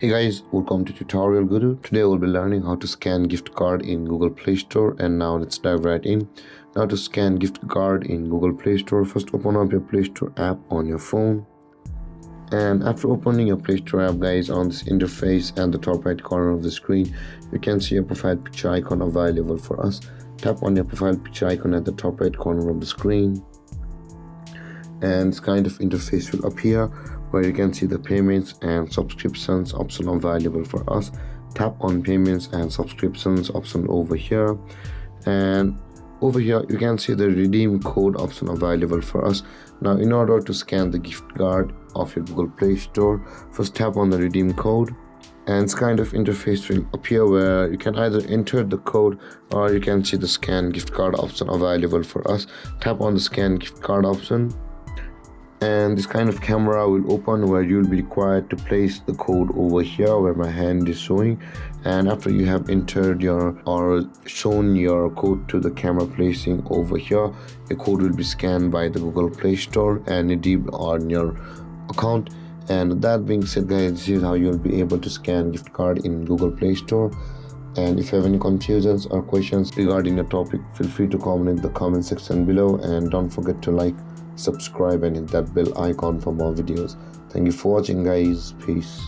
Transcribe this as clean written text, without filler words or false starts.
Hey guys, welcome to Tutorial Guru. Today we'll be learning how to scan gift card in Google Play Store, and now let's dive right in. Now to scan gift card in Google Play Store, first open up your Play Store app on your phone. And after opening your Play Store app, guys, on this interface at the top right corner of the screen, you can see a profile picture icon available for us. Tap on your profile picture icon at the top right corner of the screen, and this kind of interface will appear where you can see the payments and subscriptions option available for us. Tap on payments and subscriptions option over here, and over here you can see the redeem code option available for us. Now in order to scan the gift card of your Google Play Store, first tap on the redeem code, and this kind of interface will appear where you can either enter the code or you can see the scan gift card option available for us. Tap on the scan gift card option, and this kind of camera will open where you'll be required to place the code over here where my hand is showing. And after you have entered or shown your code to the camera placing over here, the code will be scanned by the Google Play Store and redeemed on your account. And that being said, guys, this is how you'll be able to scan gift card in Google Play Store. And if you have any confusions or questions regarding the topic, feel free to comment in the comment section below, and don't forget to like, subscribe and hit that bell icon for more videos. Thank you for watching, guys. Peace.